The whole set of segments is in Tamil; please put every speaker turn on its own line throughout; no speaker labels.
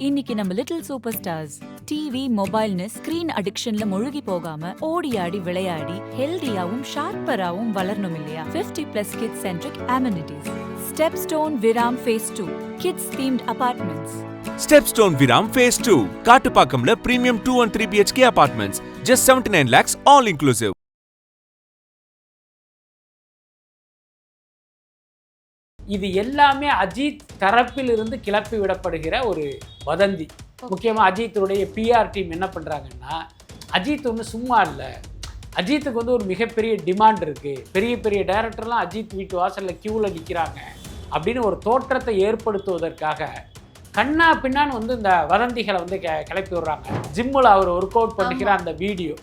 இன்னைக்கு நம்ம லிட்டில் சூப்பர் ஸ்டார்ஸ் டிவி மொபைல்னு ஸ்கிரீன் அடிக்ஷன்ல முழுகி போகாம ஓடி ஆடி விளையாடி ஹெல்தியாவும் ஷார்ப்பராவும் வளரணும் இல்லையா? 50+ kids centric amenities. Stepstone Viram phase 2 kids themed apartments.
Stepstone Viram Phase 2 காட்டுப்பாக்கம்ல premium 2 and 3 BHK apartments just 79 lakhs all inclusive.
இது எல்லாமே அஜித் தரப்பில் இருந்து கிளப்பி விடப்படுகிற ஒரு வதந்தி. முக்கியமாக அஜித்துடைய பிஆர் டீம் என்ன பண்ணுறாங்கன்னா, அஜித் ஒன்று சும்மா இல்லை, அஜித்துக்கு வந்து ஒரு மிகப்பெரிய டிமாண்ட் இருக்குது, பெரிய பெரிய டைரக்டர்லாம் அஜித் வீட்டு வாசலில் க்யூவில் நிற்கிறாங்க அப்படின்னு ஒரு தோற்றத்தை ஏற்படுத்துவதற்காக கண்ணா பின்னான்னு வந்து இந்த வதந்திகளை வந்து கிளப்பி விடுறாங்க. ஜிம்மில் அவர் ஒர்க் அவுட் பண்ணிக்கிற அந்த வீடியோ,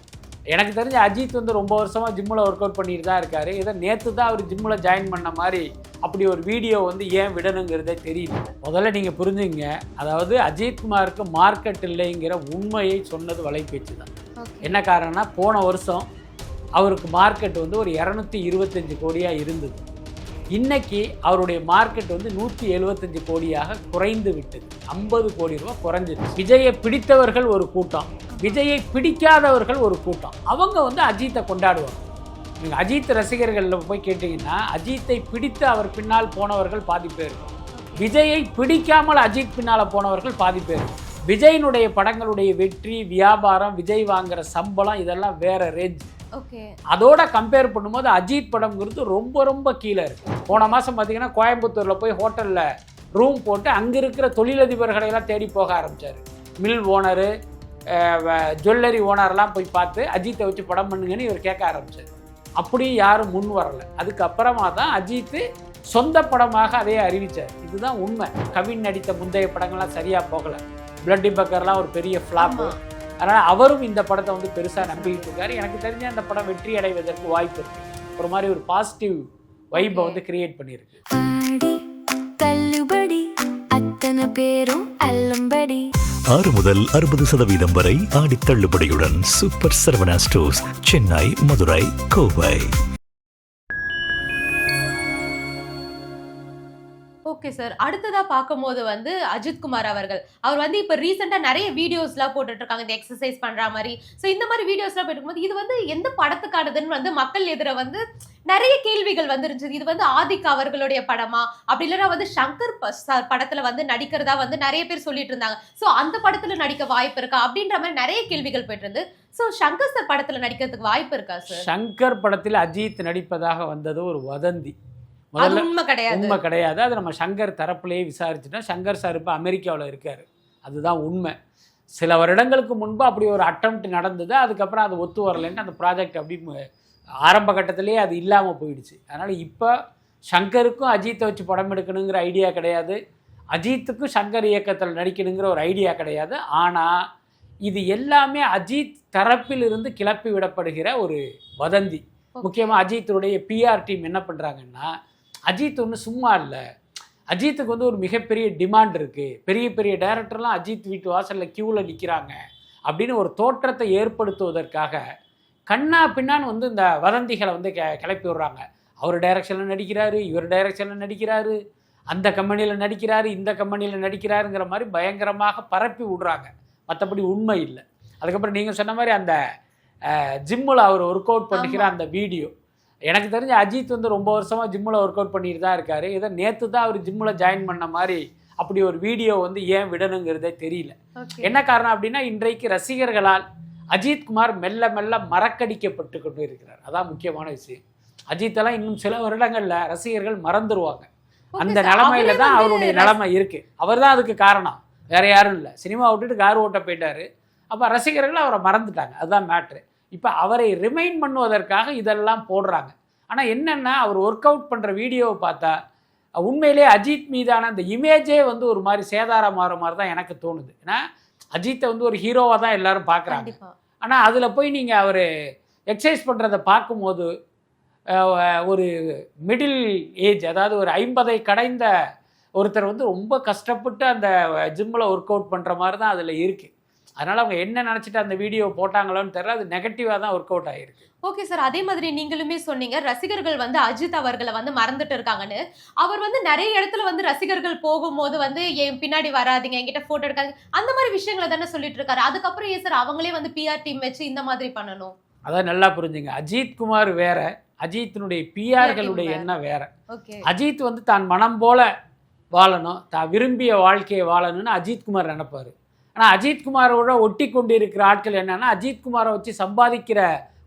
எனக்கு தெரிஞ்ச அஜித் வந்து ரொம்ப வருஷமாக ஜிம்மில் ஒர்க் அவுட் பண்ணிட்டு தான் இருக்காரு. இதை நேற்று தான் அவர் ஜிம்மில் ஜாயின் பண்ண மாதிரி அப்படி ஒரு வீடியோ வந்து ஏன் விடணுங்கிறதே தெரியல. முதல்ல நீங்கள் புரிஞ்சுங்க, அதாவது அஜித்குமாருக்கு மார்க்கெட் இல்லைங்கிற உண்மையை சொன்னது வலைபேச்சு தான். என்ன காரணம்னா, போன வருஷம் அவருக்கு மார்க்கெட் வந்து ஒரு 225 கோடியாக இருந்தது. இன்னைக்கு அவருடைய மார்க்கெட் வந்து 175 கோடியாக குறைந்து விட்டது. 50 கோடி ரூபாய் குறைஞ்சிது. விஜயை பிடித்தவர்கள் ஒரு கூட்டம், விஜயை பிடிக்காதவர்கள் ஒரு கூட்டம். அவங்க வந்து அஜித்தை கொண்டாடுவாங்க. நீங்கள் அஜித் ரசிகர்களில் போய் கேட்டிங்கன்னா, அஜித்தை பிடித்து அவர் பின்னால் போனவர்கள் பாதி பேர், விஜயை பிடிக்காமல் அஜித் பின்னால் போனவர்கள் பாதி பேர். விஜயினுடைய படங்களுடைய வெற்றி, வியாபாரம், விஜய் வாங்குற சம்பளம் இதெல்லாம் வேற ரேஞ்ச். அதோட கம்பேர் பண்ணும்போது அஜித் படம்ங்கிறது ரொம்ப ரொம்ப கீழே இருக்கு. போன மாதம் பார்த்தீங்கன்னா கோயம்புத்தூரில் போய் ஹோட்டலில் ரூம் போட்டு அங்கே இருக்கிற தொழிலதிபர்களையெல்லாம் தேடி போக ஆரம்பித்தார். மில் ஓனரு, ஜுவல்லரி ஓனர்லாம் போய் பார்த்து அஜித்தை வச்சு படம் பண்ணுங்கன்னு இவர் கேட்க ஆரம்பித்தார். அப்படியும் யாரும் முன் வரலை. அதுக்கப்புறமா தான் அஜித்து சொந்த படமாக அதையே அறிவித்தார். இதுதான் உண்மை. கவின் நடித்த முந்தைய படங்கள்லாம் சரியாக போகலை. பிளட்டி பக்கர்லாம் ஒரு பெரிய ஃப்ளாப்பு. அதனால் அவரும் இந்த படத்தை வந்து பெருசாக நம்பிக்கிட்டு இருக்காரு. எனக்கு தெரிஞ்ச அந்த படம் வெற்றி அடைவதற்கு வாய்ப்பு இருக்குது. ஒரு மாதிரி ஒரு பாசிட்டிவ் வைப்பை வந்து கிரியேட் பண்ணியிருக்கு.
6 முதல் 60% வரை ஆடி தள்ளுபடியுடன் super Saravana stores, Chennai, Madurai, Kovai.
Okay sir, அடுத்ததா பார்க்கும்போது வந்து அஜித்குமார் அவர் வந்து இப்போ ரீசெண்டாக நிறைய வீடியோஸ்லாம் போட்டுட்டு இருக்காங்க, இந்த எக்ஸசைஸ் பண்ற மாதிரி. ஸோ இந்த மாதிரி வீடியோஸ்லாம் போட்டுக்கும்போது இது வந்து எந்த படத்துக்கானதுன்னு வந்து மக்கள் எதிர வந்து நிறைய கேள்விகள் வந்துருச்சு. இது வந்து ஆதிக் அவர்களுடைய படமா, அப்படி இல்லைன்னா வந்து சங்கர் படத்துல வந்து நடிக்கிறதா வந்து நிறைய பேர் சொல்லிட்டு இருந்தாங்க. ஸோ அந்த படத்துல நடிக்க வாய்ப்பு இருக்கா அப்படின்ற மாதிரி நிறைய கேள்விகள் போயிட்டு இருந்து. ஸோ சங்கர் சார் படத்துல நடிக்கிறதுக்கு வாய்ப்பு இருக்கா சார்?
சங்கர் படத்தில் அஜித் நடிப்பதாக வந்தது ஒரு வதந்தி.
உண்மை
கிடையாது. அது நம்ம சங்கர் தரப்புலேயே விசாரிச்சுட்டா, சங்கர் சார் இப்போ அமெரிக்காவில் இருக்கார். அதுதான் உண்மை. சில வருடங்களுக்கு முன்பு அப்படி ஒரு அட்டம்ப்ட் நடந்தது. அதுக்கப்புறம் அது ஒத்து வரலைன்ட்டு அந்த ப்ராஜெக்ட் அப்படி ஆரம்ப கட்டத்திலேயே அது இல்லாமல் போயிடுச்சு. அதனால் இப்போ சங்கருக்கும் அஜித்தை வச்சு படம் எடுக்கணுங்கிற ஐடியா கிடையாது, அஜித்துக்கும் சங்கர் இயக்கத்தில் நடிக்கணுங்கிற ஒரு ஐடியா கிடையாது. ஆனால் இது எல்லாமே அஜித் தரப்பில் இருந்து கிளப்பி விடப்படுகிற ஒரு வதந்தி. முக்கியமாக அஜித்துடைய பிஆர் டீம் என்ன பண்ணுறாங்கன்னா, அஜித் ஒன்று சும்மா இல்லை, அஜித்துக்கு வந்து ஒரு மிகப்பெரிய டிமாண்ட் இருக்குது, பெரிய பெரிய டைரக்டர்லாம் அஜித் வீட்டு வாசலில் க்யூவில் நிற்கிறாங்க அப்படின்னு ஒரு தோற்றத்தை ஏற்படுத்துவதற்காக கண்ணா பின்னான்னு வந்து இந்த வதந்திகளை வந்து கிளப்பி விடுறாங்க. அவர் டைரக்ஷனில் நடிக்கிறாரு, இவர் டைரக்ஷனில் நடிக்கிறாரு, அந்த கம்பெனியில் நடிக்கிறாரு, இந்த கம்பெனியில் நடிக்கிறாருங்கிற மாதிரி பயங்கரமாக பரப்பி விடுறாங்க. மற்றபடி உண்மை இல்லை. அதுக்கப்புறம் நீங்கள் சொன்ன மாதிரி அந்த ஜிம்மில் அவர் ஒர்க் அவுட் பண்ணிக்கிற அந்த வீடியோ, எனக்கு தெரிஞ்ச அஜித் வந்து ரொம்ப வருஷமாக ஜிம்மில் ஒர்க் அவுட் பண்ணிட்டு தான் இருக்கார். இதை நேற்று தான் அவர் ஜிம்மில் ஜாயின் பண்ண மாதிரி அப்படி ஒரு வீடியோ வந்து ஏன் விடணுங்கிறதே தெரியல. என்ன காரணம் அப்படின்னா, இன்றைக்கு ரசிகர்களால் அஜித்குமார் மெல்ல மெல்ல மறக்கடிக்கப்பட்டு கொண்டு இருக்கிறார். அதான் முக்கியமான விஷயம். அஜித்தெல்லாம் இன்னும் சில வருடங்களில் ரசிகர்கள் மறந்துடுவாங்க. அந்த நிலைமையில தான் அவருடைய நிலைமை இருக்குது. அவர் தான் அதுக்கு காரணம், வேறு யாரும் இல்லை. சினிமா விட்டுட்டு கார் ஓட்ட போயிட்டார். அப்போ ரசிகர்கள் அவரை மறந்துட்டாங்க. அதுதான் மேட்ரு. இப்போ அவரை ரிமைண்ட் பண்ணுவதற்காக இதெல்லாம் போடுறாங்க. ஆனால் என்னென்னா, அவர் ஒர்க் அவுட் பண்ணுற வீடியோவை பார்த்தா உண்மையிலே அஜித் மீதான அந்த இமேஜே வந்து ஒரு மாதிரி சேதாரம் மாற மாதிரி தான் எனக்கு தோணுது. ஏன்னா அஜித்தை வந்து ஒரு ஹீரோவாக தான் எல்லாரும் பார்க்குறாங்க. ஆனால் அதில் போய் நீங்கள் அவர் எக்ஸசைஸ் பண்ணுறதை பார்க்கும்போது ஒரு மிடில் ஏஜ், அதாவது ஒரு 50ஐ கடைந்த ஒருத்தர் வந்து ரொம்ப கஷ்டப்பட்டு அந்த ஜிம்மில் ஒர்க் அவுட் பண்ணுற மாதிரி தான் அதில் இருக்குது. அதனால் அவங்க என்ன நினச்சிட்டு அந்த வீடியோ போட்டாங்களோன்னு தெரியல, அது நெகட்டிவாக தான் ஒர்க் அவுட் ஆகிருக்கு.
ஓகே சார், அதே மாதிரி நீங்களுமே சொன்னீங்க ரசிகர்கள் வந்து அஜித் அவர்களை வந்து மறந்துட்டு இருக்காங்கன்னு. அவர் வந்து நிறைய இடத்துல வந்து ரசிகர்கள் போகும்போது வந்து என் பின்னாடி வராதீங்க, என்கிட்ட போட்டோ எடுக்காதீங்க, அந்த மாதிரி விஷயங்களை தானே சொல்லிட்டு இருக்காரு. அதுக்கப்புறம் ஏன் சார் அவங்களே வந்து பிஆர் டீம் வச்சு இந்த மாதிரி பண்ணணும்?
அதான் நல்லா புரிஞ்சுங்க, அஜித் குமார் வேற, அஜித்தினுடைய பிஆர்களுடைய எண்ணம் வேற. அஜித் வந்து தான் மனம் போல வாழணும், தான் விரும்பிய வாழ்க்கையை வாழணும்னு அஜித்குமார் நினைப்பாரு. ஆனால் அஜித்குமாரோட ஒட்டி கொண்டு இருக்கிற ஆட்கள் என்னன்னா, அஜித்குமாரை வச்சு சம்பாதிக்கிற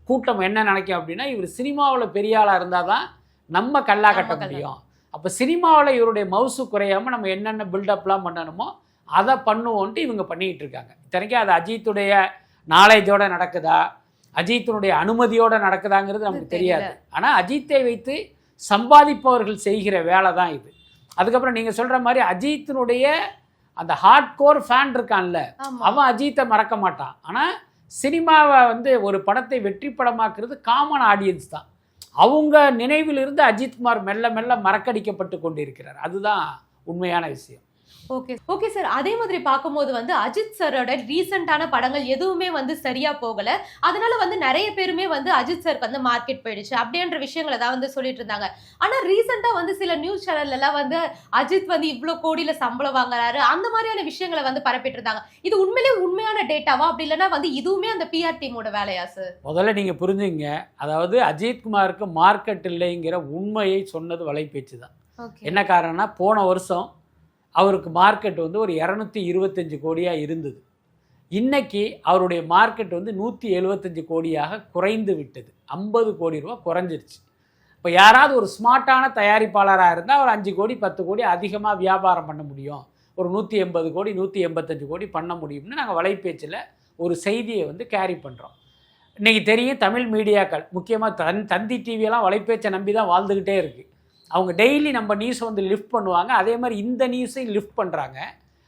கூட்டம் என்ன நினைக்கும் அப்படின்னா, இவர் சினிமாவில் பெரிய ஆளாக இருந்தால் தான் நம்ம கல்லா கட்ட முடியும். அப்போ சினிமாவில் இவருடைய மவுசு குறையாமல் நம்ம என்னென்ன பில்டப்லாம் பண்ணணுமோ அதை பண்ணுவோன்ட்டு இவங்க பண்ணிக்கிட்டு இருக்காங்க. இத்தனைக்கும் அது அஜித்துடைய நாலேஜோட நடக்குதா, அஜித்தினுடைய அனுமதியோடு நடக்குதாங்கிறது நமக்கு தெரியாது. ஆனால் அஜித்தை வைத்து சம்பாதிப்பவர்கள் செய்கிற வேலை தான் இது. அதுக்கப்புறம் நீங்கள் சொல்கிற மாதிரி அஜித்தினுடைய அந்த ஹார்ட் கோர் ஃபேன் இருக்கான்ல, அவன் அஜித்தை மறக்க மாட்டான். ஆனால் சினிமாவை வந்து ஒரு படத்தை வெற்றி படமாக்குறது காமன் ஆடியன்ஸ் தான். அவங்க நினைவிலிருந்து அஜித்குமார் மெல்ல மெல்ல மறக்கடிக்கப்பட்டு கொண்டிருக்கிறார். அதுதான் உண்மையான விஷயம்.
ஓகே சார், அதே மாதிரி பார்க்கும்போது வந்து அஜித் சாரோட ரீசெண்டான படங்கள் எதுவுமே வந்து சரியா போகல. அதனால வந்து நிறைய பேருமே வந்து அஜித் சாருக்கு வந்து மார்க்கெட் போயிடுச்சு அப்படின்ற விஷயங்களை தான் வந்து சொல்லிட்டு இருந்தாங்க. ஆனா ரீசெண்டா வந்து சில நியூஸ் சேனல்ல எல்லாம் வந்து அஜித் வந்து இவ்வளோ கோடியில சம்பளம் வாங்குறாரு அந்த மாதிரியான விஷயங்களை வந்து பரப்பிட்டு இருந்தாங்க. இது உண்மையிலேயே உண்மையான டேட்டாவா, அப்படி இல்லைன்னா வந்து இதுவுமே அந்த பிஆர் டீமோட வேலையா சார்?
முதல்ல நீங்க புரிஞ்சுங்க, அதாவது அஜித்குமாருக்கு மார்க்கெட் இல்லைங்கிற உண்மையை சொன்னது வலைபேச்சு தான். என்ன காரணம்னா, போன வருஷம் அவருக்கு மார்க்கெட் வந்து ஒரு 225 கோடியாக இருந்தது. இன்னைக்கு அவருடைய மார்க்கெட் வந்து 175 கோடியாக குறைந்து விட்டது. 50 கோடி ரூபா குறைஞ்சிருச்சு. இப்போ யாராவது ஒரு ஸ்மார்ட்டான தயாரிப்பாளராக இருந்தால் ஒரு 5 கோடி 10 கோடி அதிகமாக வியாபாரம் பண்ண முடியும், ஒரு 180 கோடி 185 கோடி பண்ண முடியும்னு நாங்கள் வலைபேச்சில் ஒரு செய்தியை வந்து கேரி பண்ணுறோம். இன்றைக்கி தெரியும், தமிழ் மீடியாக்கள் முக்கியமாக தந்தி டிவியெல்லாம் வலைபேச்சை நம்பி தான் வாழ்ந்துக்கிட்டே இருக்குது. அவங்க டெய்லி நம்ம நியூஸை வந்து லிஃப்ட் பண்ணுவாங்க, அதே மாதிரி இந்த நியூஸையும் லிஃப்ட் பண்ணுறாங்க.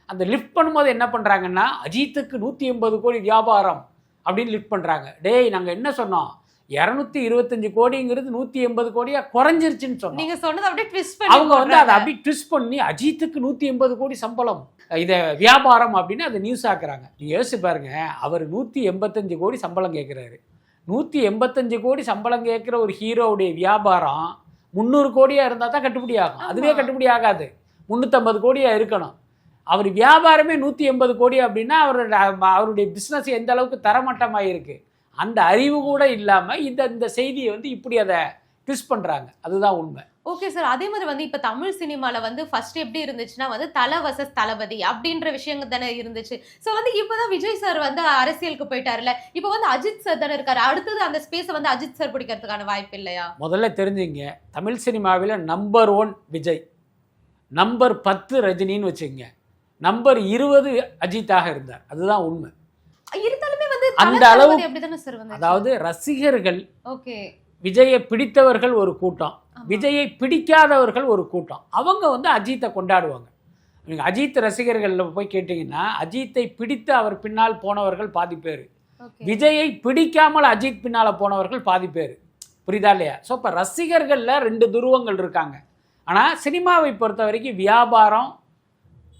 அந்த லிஃப்ட் பண்ணும்போது என்ன பண்ணுறாங்கன்னா, அஜித்துக்கு 180 கோடி வியாபாரம் அப்படின்னு லிஃப்ட் பண்ணுறாங்க. டேய், நாங்கள் என்ன சொன்னோம், 225 கோடிங்கிறது 180 கோடியாக குறைஞ்சிருச்சுன்னு சொன்னோம்.
நீங்கள் சொன்னது அப்படியே ட்விஸ்ட் பண்ணி
அவங்க வந்து அதை அப்படியே ட்விஸ்ட் பண்ணி அஜித்துக்கு 180 கோடி சம்பளம், இதை வியாபாரம் அப்படின்னு அதை நியூஸ் ஆக்குறாங்க. நீங்கள் யோசிச்சு பாருங்க, அவர் 185 கோடி சம்பளம் கேட்குறாரு. 185 கோடி சம்பளம் கேட்குற ஒரு ஹீரோவுடைய வியாபாரம் 300 கோடியாக இருந்தால் தான் கட்டுப்படி ஆகும். அதுவே கட்டுப்படி ஆகாது, 350 கோடியாக இருக்கணும். அவர் வியாபாரமே 180 கோடி அப்படின்னா அவருடைய பிஸ்னஸ் எந்த அளவுக்கு தரமட்டமாக இருக்குது, அந்த அறிவு கூட இல்லாமல் இந்த செய்தியை வந்து இப்படி அதை ட்விஸ்ட் பண்ணுறாங்க. அதுதான் உண்மை.
ஓகே சார், அதே மாதிரி வந்து இப்போ தமிழ் சினிமாவில் வந்து ஃபர்ஸ்ட் எப்படி இருந்துச்சுன்னா வந்து தல வர்சஸ் தளபதி அப்படின்ற விஷயங்கள் தானே இருந்துச்சு. ஸோ வந்து இப்போதான் விஜய் சார் வந்து அரசியலுக்கு போயிட்டாருல, இப்போ வந்து அஜித் சார் தானே இருக்காரு. அடுத்தது அந்த ஸ்பேஸை வந்து அஜித் சார் பிடிக்கிறதுக்கான வாய்ப்பு இல்லையா?
முதல்ல தெரிஞ்சுங்க, தமிழ் சினிமாவில் நம்பர் 1 விஜய், நம்பர் 10 ரஜினின்னு வச்சுக்கோங்க, நம்பர் 20 அஜித்தாக இருந்தார். அதுதான் உண்மை.
இருந்தாலுமே வந்து
அந்த அளவு
எப்படி தானே சார் வந்து,
அதாவது ரசிகர்கள்
ஓகே
விஜயை பிடித்தவர்கள் ஒரு கூட்டம், விஜயை பிடிக்காதவர்கள் ஒரு கூட்டம். அவங்க வந்து அஜித்தை கொண்டாடுவாங்க. நீங்கள் அஜித் ரசிகர்களில் போய் கேட்டிங்கன்னா, அஜித்தை பிடித்து அவர் பின்னால் போனவர்கள் பாதி பேர், விஜயை பிடிக்காமல் அஜித் பின்னால் போனவர்கள் பாதி பேர். புரியுதா இல்லையா? ஸோ இப்போ ரசிகர்களில் 2 துருவங்கள் இருக்காங்க. ஆனால் சினிமாவை பொறுத்த வரைக்கும் வியாபாரம்,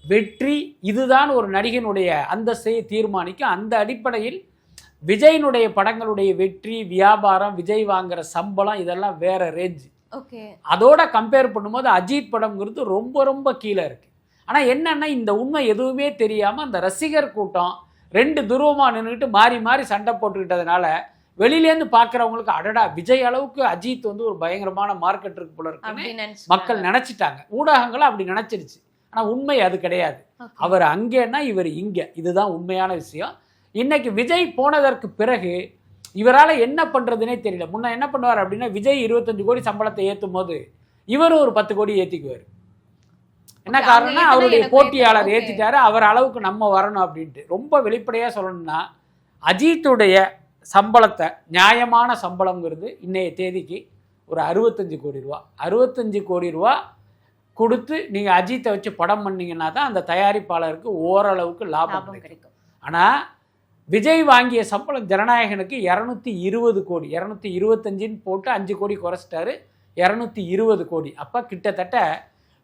வெற்றி, இதுதான் ஒரு நடிகனுடைய அந்தஸ்தை தீர்மானிக்கும். அந்த அடிப்படையில் விஜயினுடைய படங்களுடைய வெற்றி, வியாபாரம், விஜய் வாங்குற சம்பளம் இதெல்லாம் வேற ரேஞ்சு. அதோட கம்பேர் பண்ணும்போது அஜித் படம்ங்கிறது ரொம்ப ரொம்ப கீழே இருக்கு. ஆனால் என்னன்னா, இந்த உண்மை எதுவுமே தெரியாமல் அந்த ரசிகர் கூட்டம் 2 துருவமாக நின்றுட்டு மாறி மாறி சண்டை போட்டுக்கிட்டதுனால வெளியிலேருந்து பார்க்குறவங்களுக்கு அடடா விஜய் அளவுக்கு அஜித் வந்து ஒரு பயங்கரமான மார்க்கெட் இருக்கு போல இருக்குன்னு மக்கள் நினச்சிட்டாங்க. ஊடகங்களும் அப்படி நினச்சிருச்சு. ஆனால் உண்மை அது கிடையாது. அவர் அங்கேன்னா இவர் இங்கே, இதுதான் உண்மையான விஷயம். இன்னைக்கு விஜய் போனதற்கு பிறகு இவரால் என்ன பண்ணுறதுனே தெரியல. முன்ன என்ன பண்ணுவார் அப்படின்னா, விஜய் 25 கோடி சம்பளத்தை ஏற்றும் போது இவர் ஒரு 10 கோடி ஏற்றிக்குவார். என்ன காரணம்னா, அவருடைய போட்டியாளர் ஏற்றிட்டாரு, அவர் அளவுக்கு நம்ம வரணும் அப்படின்ட்டு. ரொம்ப வெளிப்படையாக சொல்லணும்னா, அஜித்துடைய சம்பளத்தை, நியாயமான சம்பளங்கிறது இன்னைய தேதிக்கு ஒரு 65 கோடி ரூபா. 65 கோடி ரூபா கொடுத்து நீங்கள் அஜித்தை வச்சு படம் பண்ணிங்கன்னா தான் அந்த தயாரிப்பாளருக்கு ஓரளவுக்கு லாபம் கிடைக்கும். ஆனால் விஜய் வாங்கிய சம்பளம் ஜனநாயகனுக்கு 220 கோடி, 225ன்னு போட்டு 5 கோடி குறைச்சிட்டாரு, 220 கோடி. அப்போ கிட்டத்தட்ட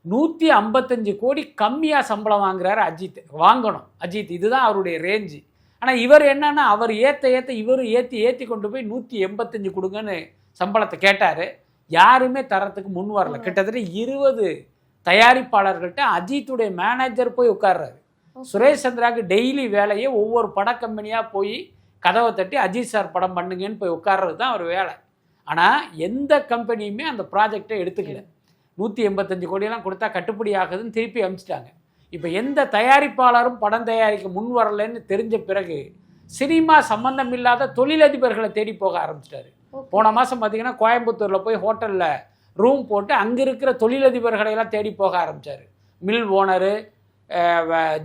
155 கோடி கம்மியாக சம்பளம் வாங்குறாரு அஜித். வாங்கணும் அஜித், இதுதான் அவருடைய ரேஞ்சு. ஆனால் இவர் என்னன்னா அவர் ஏற்ற இவரும் ஏற்றி கொண்டு போய் 185 கொடுங்கன்னு சம்பளத்தை கேட்டார். யாருமே தரத்துக்கு முன் வரல. கிட்டத்தட்ட 20 தயாரிப்பாளர்கள்ட்ட அஜித்துடைய மேனேஜர் போய் உட்கார்றாரு. சுரேஷ் சந்திராவுக்கு டெய்லி வேலையே ஒவ்வொரு பட கம்பெனியாக போய் கதவை தட்டி அஜித் சார் படம் பண்ணுங்கன்னு போய் உட்கார்றது தான் அவர் வேலை. ஆனால் எந்த கம்பெனியுமே அந்த ப்ராஜெக்டை எடுத்துக்கல. 185 கோடியெல்லாம் கொடுத்தா கட்டுப்படி ஆகுதுன்னு திருப்பி அனுப்பிச்சிட்டாங்க. இப்போ எந்த தயாரிப்பாளரும் படம் தயாரிக்க முன் வரலன்னு தெரிஞ்ச பிறகு சினிமா சம்பந்தம் இல்லாத தொழிலதிபர்களை தேடி போக ஆரம்பிச்சிட்டாரு. போன மாதம் பார்த்தீங்கன்னா கோயம்புத்தூரில் போய் ஹோட்டலில் ரூம் போட்டு அங்கே இருக்கிற தொழிலதிபர்களை எல்லாம் தேடி போக ஆரம்பித்தார். மில் ஓனரு,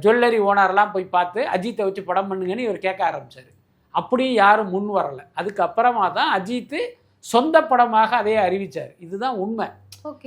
ஜுவல்லரி ஓனர்லாம் போய் பார்த்து அஜித்தை வச்சு படம் பண்ணுங்கன்னு இவர் கேட்க ஆரம்பித்தார். அப்படியும் யாரும் முன் வரலை. அதுக்கப்புறமா தான் அஜித்து சொந்த படமாக அதையே அறிவித்தார். இதுதான் உண்மை.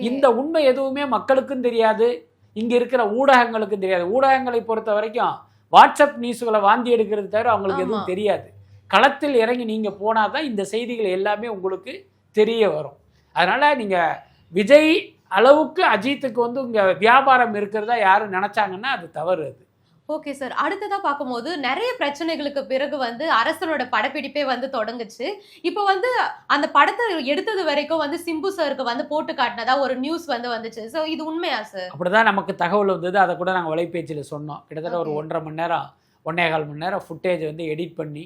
இந்த உண்மை எதுவுமே மக்களுக்கும் தெரியாது, இங்கே இருக்கிற ஊடகங்களுக்கும் தெரியாது. ஊடகங்களை பொறுத்த வரைக்கும் வாட்ஸ்அப் நியூஸுகளை வாந்தி எடுக்கிறது தவிர அவங்களுக்கு எதுவும் தெரியாது. களத்தில் இறங்கி நீங்கள் போனால் தான் இந்த செய்திகள் எல்லாமே உங்களுக்கு தெரிய வரும். அதனால் நீங்கள் விஜய் அளவுக்கு அஜித்துக்கு வந்து இங்கே வியாபாரம் இருக்கிறதா யாரும் நினச்சாங்கன்னா அது தவறு. அது
ஓகே சார். அடுத்ததாக பார்க்கும்போது நிறைய பிரச்சனைகளுக்கு பிறகு வந்து அரசனோட படப்பிடிப்பே வந்து தொடங்குச்சு. இப்போ வந்து அந்த படத்தை எடுத்தது வரைக்கும் வந்து சிம்பு சாருக்கு வந்து போட்டு காட்டினதா ஒரு நியூஸ் வந்து வந்துச்சு. ஸோ இது உண்மையா சார்?
அப்படிதான் நமக்கு தகவல் வந்தது. அதை கூட நாங்கள் வலைபேச்சில் சொன்னோம். கிட்டத்தட்ட ஒரு 1.5 மணி நேரம் 1.25 மணி நேரம் ஃபுட்டேஜ் வந்து எடிட் பண்ணி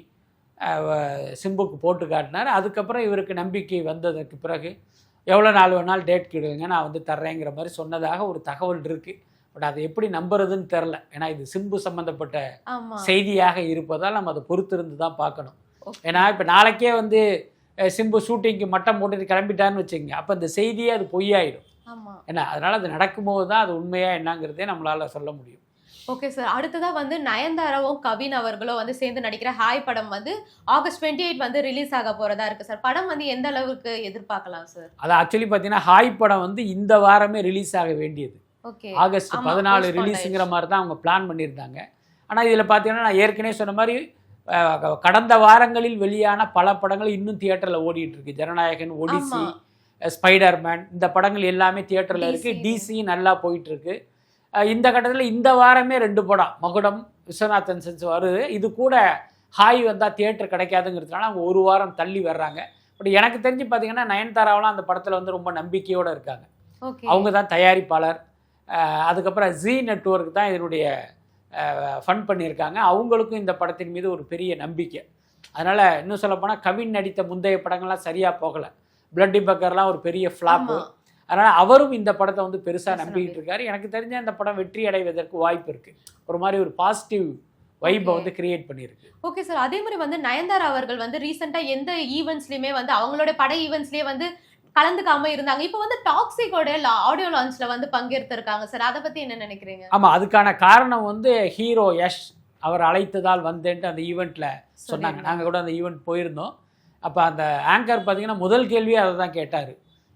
சிம்புக்கு போட்டு காட்டினார். அதுக்கப்புறம் இவருக்கு நம்பிக்கை வந்ததுக்கு பிறகு எவ்வளோ நாள் வேணாலும் டேட் கிடுங்க, நான் வந்து தர்றேங்கிற மாதிரி சொன்னதாக ஒரு தகவல் இருக்குது. பட் அதை எப்படி நம்புறதுன்னு தெரில. ஏன்னா இது சிம்பு சம்மந்தப்பட்ட செய்தியாக இருப்பதால் நம்ம அதை பொறுத்திருந்து தான் பார்க்கணும். ஏன்னா இப்போ நாளைக்கே வந்து சிம்பு ஷூட்டிங்க்கு மட்டம் போட்டுட்டு கிளம்பிட்டான்னு வச்சுக்கோங்க, அப்போ இந்த செய்தியே அது பொய்யாயிடும். ஏன்னா அதனால் அது நடக்கும்போது தான் அது உண்மையாக என்னங்கிறதே நம்மளால் சொல்ல முடியும்.
Okay sir. அடுத்ததாக வந்து நயன்தாராவும் கவின் அவர்களும் வந்து சேர்ந்து நடிக்கிற ஹாய் படம் வந்து August 28 வந்து ரிலீஸ் ஆக போகிறதா இருக்குது சார். படம் வந்து எந்த அளவுக்கு எதிர்பார்க்கலாம் சார்? அது
ஆக்சுவலி பார்த்தீங்கன்னா ஹாய் படம் வந்து இந்த வாரமே ரிலீஸ் ஆக வேண்டியது. August 14 ரிலீஸுங்கிற மாதிரி தான் அவங்க பிளான் பண்ணியிருந்தாங்க. ஆனால் இதில் பார்த்தீங்கன்னா நான் ஏற்கனவே சொன்ன மாதிரி கடந்த வாரங்களில் வெளியான பல படங்கள் இன்னும் தியேட்டரில் ஓடிட்டு இருக்கு. ஜனநாயகன், ஒடிசி, ஸ்பைடர்மேன், இந்த படங்கள் எல்லாமே தியேட்டரில் இருக்குது. டிசி நல்லா போயிட்டுருக்கு. இந்த கட்டத்தில் இந்த வாரமே 2 படம் மகுடம், விஸ்வநாதன் சென்ஸ் வருது. இது கூட ஹாய் வந்தால் தியேட்டர் கிடைக்காதுங்கிறதுனால அவங்க ஒரு வாரம் தள்ளி வர்றாங்க. பட் எனக்கு தெரிஞ்சு பார்த்தீங்கன்னா நயன்தாராவெலாம் அந்த படத்தில் வந்து ரொம்ப நம்பிக்கையோடு இருக்காங்க. அவங்க தான் தயாரிப்பாளர். அதுக்கப்புறம் ஜி நெட்வொர்க் தான் இதனுடைய ஃபண்ட் பண்ணியிருக்காங்க. அவங்களுக்கும் இந்த படத்தின் மீது ஒரு பெரிய நம்பிக்கை. அதனால் இன்னும் சொல்லப்போனால் கவின் நடித்த முந்தைய படங்கள்லாம் சரியாக போகலை. பிளட்டி பக்கர்லாம் ஒரு பெரிய ஃப்ளாப்பு. அதனால் அவரும் இந்த படத்தை வந்து பெருசாக நம்பிக்கிட்டு இருக்காரு. எனக்கு தெரிஞ்ச இந்த படம் வெற்றி அடைவதற்கு வாய்ப்பு இருக்குது. ஒரு மாதிரி ஒரு பாசிட்டிவ் வைப்பை வந்து கிரியேட் பண்ணியிருக்கு.
Okay sir. அதே மாதிரி வந்து நயன்தாரா அவர்கள் வந்து ரீசெண்டாக எந்த ஈவெண்ட்ஸ்லையுமே வந்து அவங்களோட பட ஈவெண்ட்ஸ்லேயே வந்து கலந்துக்காம இருந்தாங்க. இப்போ வந்து டாக்ஸிக்கோட ஆடியோ லான்ச்ல வந்து பங்கேற்றிருக்காங்க சார். அதை பற்றி என்ன நினைக்கிறீங்க?
ஆமாம், அதுக்கான காரணம் வந்து ஹீரோ யஷ் அவர் அழைத்ததால் வந்தேன்ட்டு அந்த ஈவெண்ட்டில் சொன்னாங்க. நாங்கள் கூட அந்த ஈவெண்ட் போயிருந்தோம். அப்போ அந்த ஆங்கர் பார்த்தீங்கன்னா முதல் கேள்வியே அதை தான் கேட்டார்.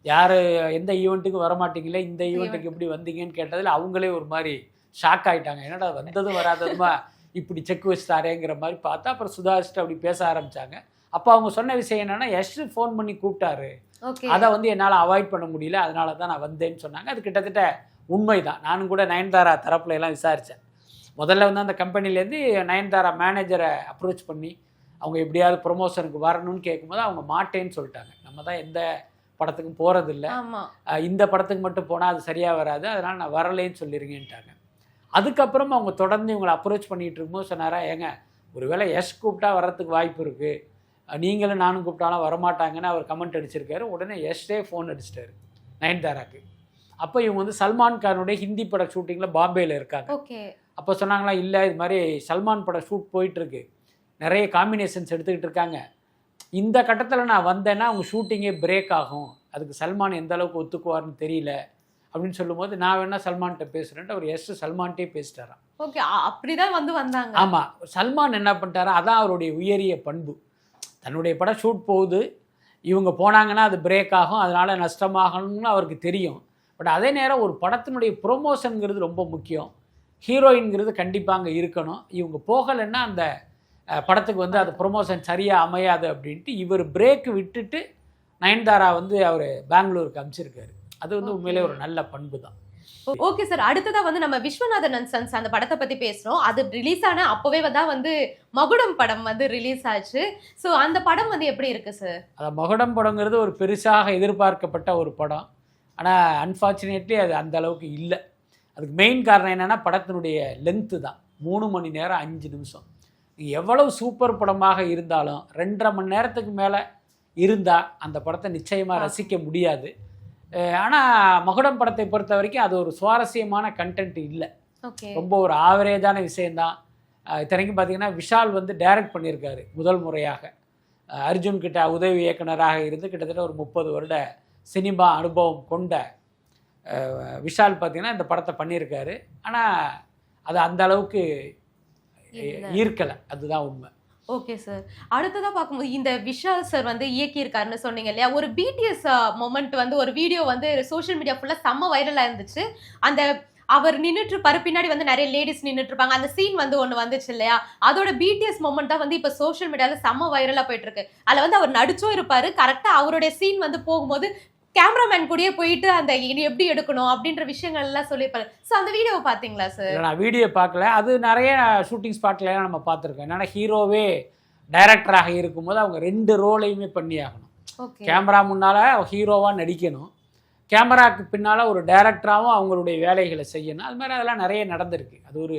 யார் எந்த ஈவெண்ட்டுக்கு வரமாட்டீங்களே, இந்த ஈவெண்ட்டுக்கு எப்படி வந்தீங்கன்னு கேட்டதில் அவங்களே ஒரு மாதிரி ஷாக் ஆகிட்டாங்க. என்னடா வந்ததும் வராததுமா இப்படி செக் வச்சுட்டாரேங்கிற மாதிரி பார்த்தா அப்புறம் சுதாரிச்சுட்டு அப்படி பேச ஆரம்பித்தாங்க. அப்போ அவங்க சொன்ன விஷயம் என்னென்னா யஷ் ஃபோன் பண்ணி கூப்பிட்டாரு, அதை வந்து என்னால் அவாய்ட் பண்ண முடியல, அதனால தான் நான் வந்தேன்னு சொன்னாங்க. அது கிட்டத்தட்ட உண்மை தான். நானும் கூட நயன்தாரா தரப்புல எல்லாம் விசாரித்தேன். முதல்ல வந்து அந்த கம்பெனிலேருந்து நயன்தாரா மேனேஜரை அப்ரோச் பண்ணி அவங்க எப்படியாவது ப்ரொமோஷனுக்கு வரணும்னு கேட்கும்போது அவங்க மாட்டேன்னு சொல்லிட்டாங்க. நம்ம தான் எந்த படத்துக்கும் போகிறதில்ல, இந்த படத்துக்கு மட்டும் போனால் அது சரியாக வராது, அதனால் நான் வரலேன்னு சொல்லிடுங்கன்ட்டாங்க. அதுக்கப்புறம் அவங்க தொடர்ந்து இவங்களை அப்ரோச் பண்ணிகிட்டு இருக்கும்போது சொன்னாரா, ஏங்க ஒருவேளை யஷ் கூப்பிட்டா வர்றதுக்கு வாய்ப்பு இருக்குது, நீங்களும் நானும் கூப்பிட்டாலும் வரமாட்டாங்கன்னு அவர் கமெண்ட் அடிச்சிருக்காரு. உடனே யஷ்டே ஃபோன் அடிச்சிட்டாரு நயன்தாராக்கு. அப்போ இவங்க வந்து சல்மான் கானுடைய ஹிந்தி பட ஷூட்டிங்கில் பாம்பேயில் இருக்காங்க. அப்போ சொன்னாங்களா, இல்லை இது மாதிரி சல்மான் பட ஷூட் போயிட்டுருக்கு, நிறைய காம்பினேஷன்ஸ் எடுத்துக்கிட்டு இருக்காங்க, இந்த கட்டத்தில் நான் வந்தேன்னா அவங்க ஷூட்டிங்கே பிரேக் ஆகும், அதுக்கு சல்மான் எந்த அளவுக்கு ஒத்துக்குவார்னு தெரியல அப்படின்னு சொல்லும்போது நான் வேணா சல்மான்கிட்ட பேசுகிறேன்ட்டு அவர் எஸ் சல்மான்கிட்டே பேசிட்டாராம்.
ஓகே, அப்படிதான் வந்து வந்தாங்க.
ஆமாம், சல்மான் என்ன பண்ணிட்டாரா, அதான் அவருடைய உயரிய பண்பு. தன்னுடைய படம் ஷூட் போகுது, இவங்க போனாங்கன்னா அது பிரேக் ஆகும், அதனால் நஷ்டமாகணும்னு அவருக்கு தெரியும். பட் அதே நேரம் ஒரு படத்தினுடைய ப்ரொமோஷனுங்கிறது ரொம்ப முக்கியம், ஹீரோயின்ங்கிறது கண்டிப்பாக அங்கே இருக்கணும். இவங்க போகலைன்னா அந்த படத்துக்கு வந்து அது ப்ரொமோஷன் சரியாக அமையாது அப்படின்ட்டு இவர் பிரேக் விட்டுட்டு நயன்தாரா வந்து அவர் பெங்களூருக்கு அனுப்பிச்சிருக்காரு. அது வந்து உண்மையிலே ஒரு நல்ல பண்பு தான்.
ஓகே சார், அடுத்ததா வந்து நம்ம விஸ்வநாதன் அண்ட் சன்ஸ் அந்த படத்தை பத்தி பேசுறோம். அது ரிலீஸ் ஆன அப்பவே தான் வந்து மகுடம் படம் வந்து ரிலீஸ் ஆச்சு. ஸோ அந்த படம் வந்து எப்படி இருக்கு சார்?
அந்த மகுடம் படங்கிறது ஒரு பெருசாக எதிர்பார்க்கப்பட்ட ஒரு படம். ஆனால் அன்ஃபார்ச்சுனேட்லி அது அந்த அளவுக்கு இல்லை. அதுக்கு மெயின் காரணம் என்னென்னா படத்தினுடைய லென்த்து தான். 3 மணி நேரம் 5 நிமிஷம். எவ்வளவு சூப்பர் படமாக இருந்தாலும் 2.5 மணி நேரத்துக்கு மேலே இருந்தால் அந்த படத்தை நிச்சயமாக ரசிக்க முடியாது. ஆனால் மகுடம் படத்தை பொறுத்த வரைக்கும் அது ஒரு சுவாரஸ்யமான கண்டென்ட் இல்லை. ரொம்ப ஒரு ஆவரேஜான விஷயந்தான். இத்தனைக்கும் பார்த்தீங்கன்னா விஷால் வந்து டைரக்ட் பண்ணியிருக்காரு முதல் முறையாக. அர்ஜுன் கிட்ட உதவி இயக்குனராக இருந்து கிட்டத்தட்ட ஒரு 30 வருட சினிமா அனுபவம் கொண்ட விஷால் பார்த்தீங்கன்னா இந்த படத்தை பண்ணியிருக்காரு. ஆனால் அது அந்த அளவுக்கு ஈர்க்கலை, அதுதான் உண்மை.
ஓகே சார், அடுத்ததாக பார்க்கும்போது இந்த விஷால் சார் வந்து இயக்கியிருக்காருன்னு சொன்னீங்க இல்லையா, ஒரு பிடிஎஸ் மொமெண்ட் வந்து ஒரு வீடியோ வந்து சோஷியல் மீடியா ஃபுல்லாக செம்ம வைரலாக இருந்துச்சு. அந்த அவர் நின்றுட்டு இருப்பாரு, பின்னாடி வந்து நிறைய லேடிஸ் நின்றுட்டு இருப்பாங்க. அந்த சீன் வந்து ஒன்று வந்துச்சு இல்லையா, அதோட பிடிஎஸ் மொமெண்ட் தான் வந்து இப்போ சோஷியல் மீடியாவில் செம்ம வைரலாக போயிட்டு இருக்கு. அதில் வந்து அவர் நடிச்சும் இருப்பாரு. கரெக்டாக அவருடைய சீன் வந்து போகும்போது கேமராமேன் கூடயே போயிட்டு அந்த எப்படி எடுக்கணும் அப்படின்ற விஷயங்கள் எல்லாம் சொல்லியிருப்பாரு. ஸோ அந்த வீடியோவை பார்த்தீங்களா சார்?
நான் வீடியோ பார்க்கல. அது நிறைய ஷூட்டிங் ஸ்பாட்லாம் நம்ம பார்த்துருக்கோம். என்னன்னா ஹீரோவே டைரக்டராக இருக்கும்போது அவங்க 2 ரோலையுமே பண்ணி ஆகணும். கேமரா முன்னால் ஹீரோவாக நடிக்கணும், கேமராக்கு பின்னால் ஒரு டைரக்டராகவும் அவங்களுடைய வேலைகளை செய்யணும். அது மாதிரி அதெல்லாம் நிறைய நடந்திருக்கு. அது ஒரு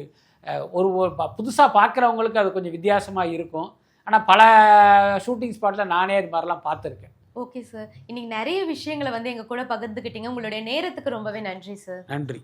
ஒரு புதுசாக பார்க்குறவங்களுக்கு அது கொஞ்சம் வித்தியாசமாக இருக்கும். ஆனால் பல ஷூட்டிங் ஸ்பாட்டில் நானே அது மாதிரிலாம் பார்த்துருக்கேன்.
ஓகே சார், இன்னைக்கு நிறைய விஷயங்களை வந்து எங்க கூட பகிர்ந்துக்கிட்டீங்க. உங்களுடைய நேரத்துக்கு ரொம்பவே நன்றி சார்.
நன்றி.